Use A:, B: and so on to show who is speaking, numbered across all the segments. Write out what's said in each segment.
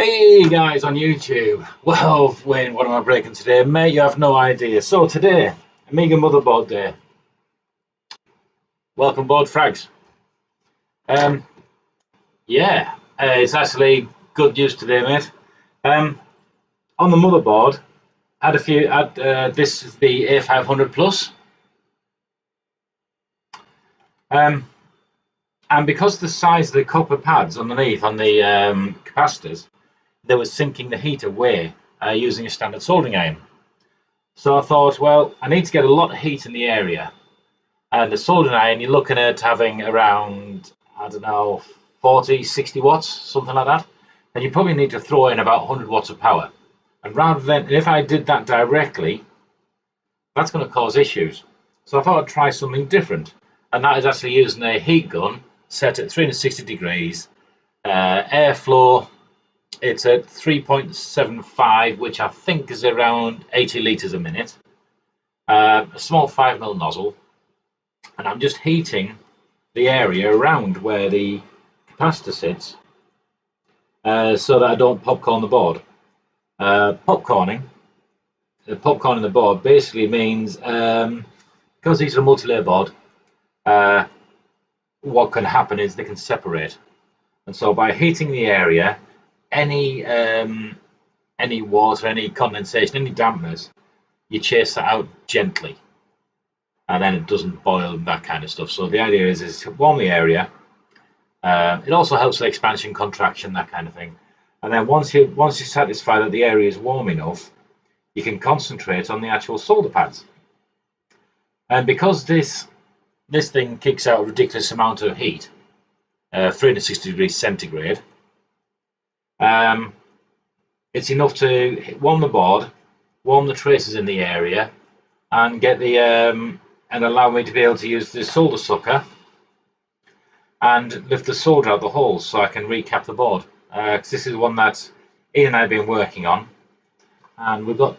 A: Hey guys on YouTube. Well, Wayne, what am I breaking today? Mate, you have no idea. So today, Amiga Motherboard Day. Welcome board, frags. Yeah, it's actually good news today, mate. On the motherboard, this is the A500 Plus. And because the size of the copper pads underneath on the capacitors, they were sinking the heat away using a standard soldering iron. So I thought, well, I need to get a lot of heat in the area. And the soldering iron, you're looking at having around, I don't know, 40, 60 watts, something like that. And you probably need to throw in about 100 watts of power. And rather than, if I did that directly, that's going to cause issues. So I thought I'd try something different. And that is actually using a heat gun set at 360 degrees. Airflow, it's at 3.75, which I think is around 80 litres a minute. A small 5mm nozzle. And I'm just heating the area around where the capacitor sits so that I don't popcorn the board. Popcorning the board basically means, because these are a multi-layer board, what can happen is they can separate. And so by heating the area, any water, any condensation, any dampness, you chase that out gently. And then it doesn't boil and that kind of stuff. So the idea is to warm the area. It also helps with expansion, contraction, that kind of thing. And then once you're satisfied that the area is warm enough, you can concentrate on the actual solder pads. And because this thing kicks out a ridiculous amount of heat, 360 degrees centigrade, it's enough to warm the board, warm the traces in the area, and get the and allow me to be able to use the solder sucker and lift the solder out the holes so I can recap the board. Because this is one that Ian and I have been working on, and we've got.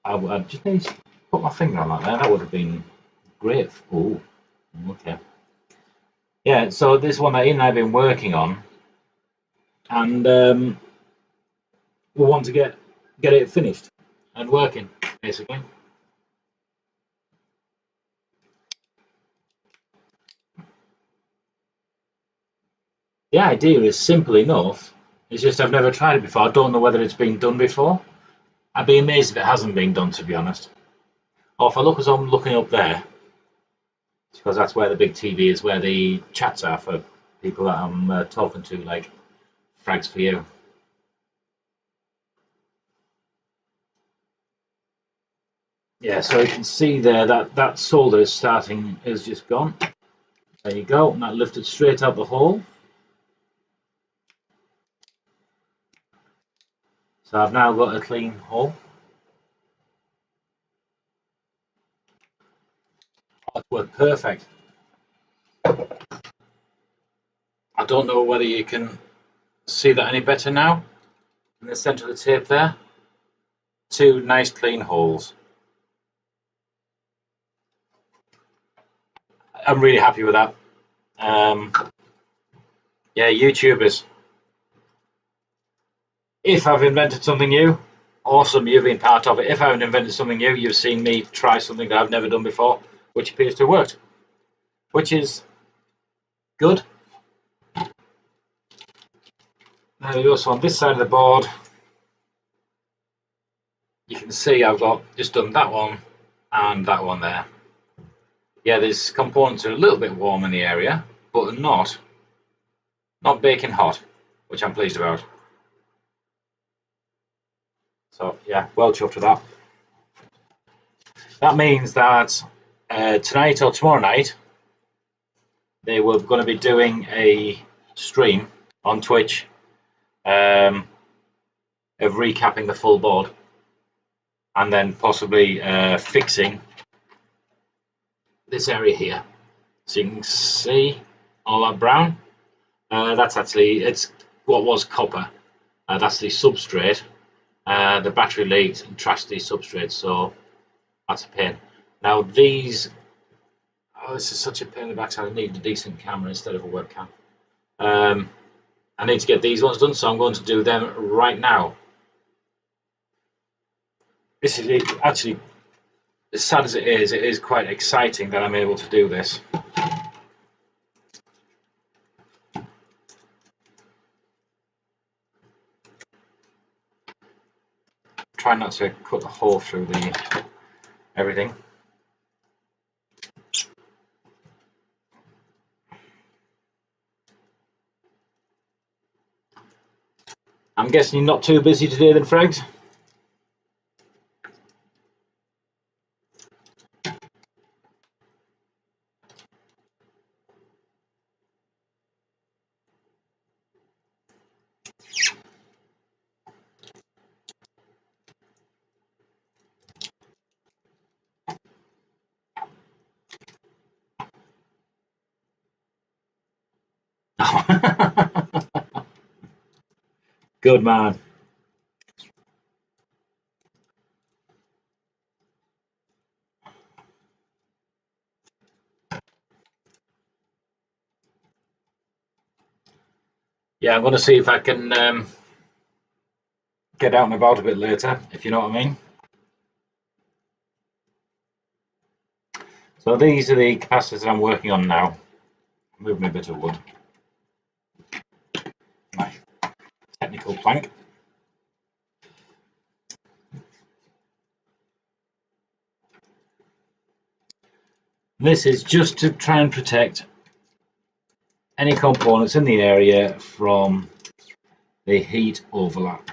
A: I just need to put my finger on that there. That would have been great. Oh, okay. Yeah, so this one that Ian and I have been working on, and we want to get it finished and working, basically. The idea is simple enough. It's just I've never tried it before. I don't know whether it's been done before. I'd be amazed if it hasn't been done, to be honest. Or if I look as I'm looking up there, because that's where the big TV is, where the chats are for people that I'm talking to, like frags for you. Yeah, so you can see there that solder is just gone. There you go, and that lifted straight out the hole. So I've now got a clean hole. That worked perfect. I don't know whether you can see that any better now. In the center of the tape there, two nice clean holes. I'm really happy with that. Yeah, YouTubers. If I've invented something new, awesome, you've been part of it. If I haven't invented something new, you've seen me try something that I've never done before, which appears to have worked, which is good. There we go. So on this side of the board, you can see I've got just done that one and that one there. Yeah, these components are a little bit warm in the area, but not baking hot, which I'm pleased about. So yeah, well chuffed with that. That means that tonight or tomorrow night, they were going to be doing a stream on Twitch of recapping the full board and then possibly fixing this area here. So you can see all that brown. That's actually, it's what was copper. That's the substrate. The battery leaked and trashed these substrates, so that's a pain. Now these, oh, this is such a pain in the backside. I need a decent camera instead of a webcam. I need to get these ones done, so I'm going to do them right now. This is actually, as sad as it is quite exciting that I'm able to do this. Try not to cut the hole through the everything. I'm guessing you're not too busy today then, Frags? Good man. Yeah, I'm going to see if I can get out and about a bit later, if you know what I mean. So these are the capacitors that I'm working on now. Moving a bit of wood. My technical plank. This is just to try and protect any components in the area from the heat overlap.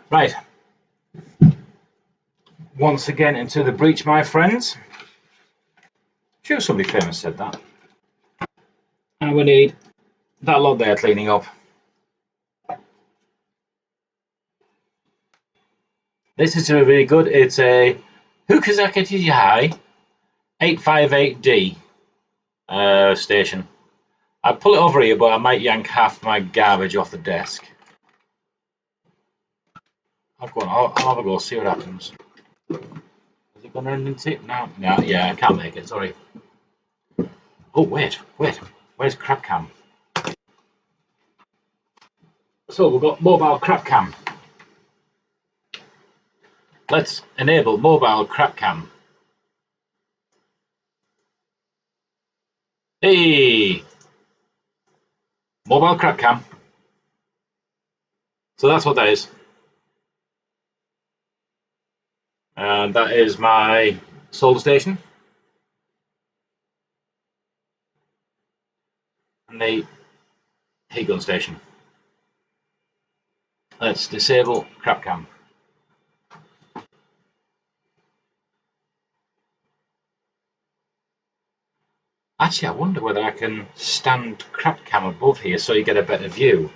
A: Right. Once again into the breach, my friends. I'm sure somebody famous said that. And we need that lot there cleaning up. This is really good. It's a Hukazaki TGI 858D station. I pull it over here, but I might yank half my garbage off the desk. I'll have a go, see what happens. Is it going to end in tip? No, yeah, I can't make it, sorry. Oh, wait, where's crap cam? So we've got mobile crap cam. Let's enable mobile crap cam. Hey! Mobile crap cam. So that's what that is. And that is my solder station. And the heat gun station. Let's disable crap cam. Actually, I wonder whether I can stand crap cam above here so you get a better view.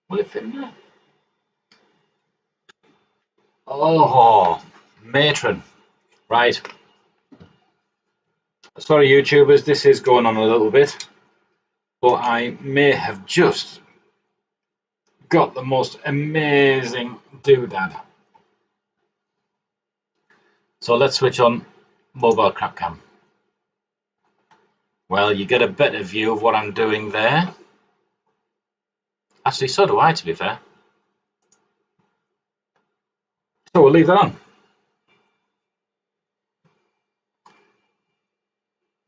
A: Will it fit in there? Oh, matron. Right. Sorry, YouTubers, this is going on a little bit, but I may have just got the most amazing doodad. So let's switch on mobile crap cam. Well, you get a better view of what I'm doing there. Actually, so do I, to be fair. So we'll leave that on.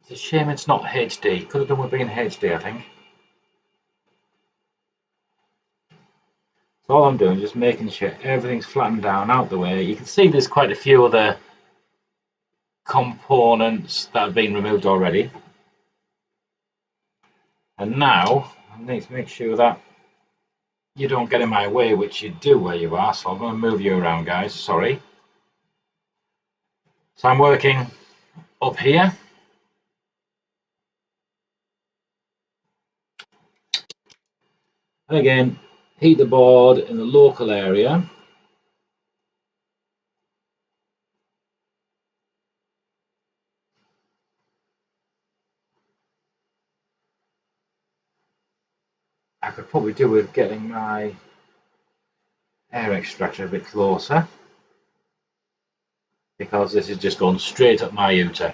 A: It's a shame it's not HD. Could have done with being HD, I think. So all I'm doing is just making sure everything's flattened down out the way. You can see there's quite a few other components that have been removed already. And now I need to make sure that you don't get in my way, which you do where you are. So I'm going to move you around, guys. Sorry. So I'm working up here. And again, heat the board in the local area. I could probably do with getting my air extractor a bit closer, because this is just going straight up my router.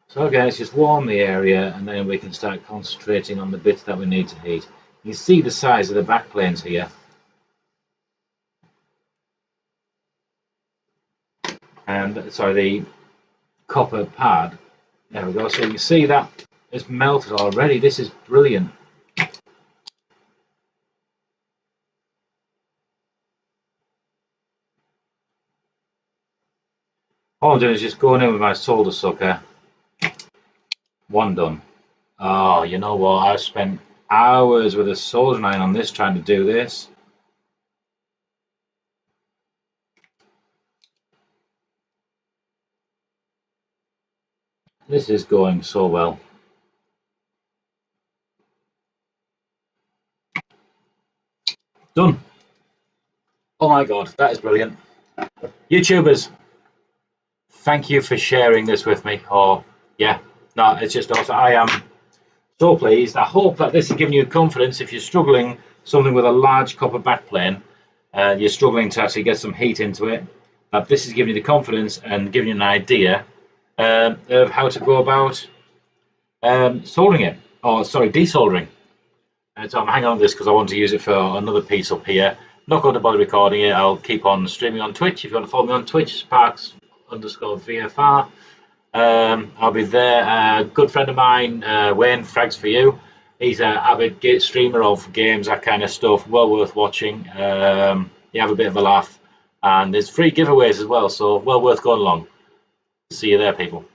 A: So again, it's just warm the area, and then we can start concentrating on the bits that we need to heat. You see the size of the back planes here. And sorry, the copper pad. There we go. So you can see that it's melted already. This is brilliant. All I'm doing is just going in with my solder sucker. One done. Oh, you know what? I've spent hours with a soldering iron on this trying to do this. This is going so well. Done. Oh my god, that is brilliant. YouTubers, thank you for sharing this with me. Oh, yeah. No, it's just awesome. I am so pleased. I hope that this has given you confidence if you're struggling something with a large copper backplane and you're struggling to actually get some heat into it, that this has given you the confidence and given you an idea of how to go about soldering it, or sorry, desoldering. And so I'm hanging on to this because I want to use it for another piece up here. Not going to bother recording it. I'll keep on streaming on Twitch. If you want to follow me on Twitch, Sparks_VFR. I'll be there. A good friend of mine, Wayne, frags for you. He's an avid streamer of games, that kind of stuff. Well worth watching. You have a bit of a laugh, and there's free giveaways as well, so well worth going along. See you there, people.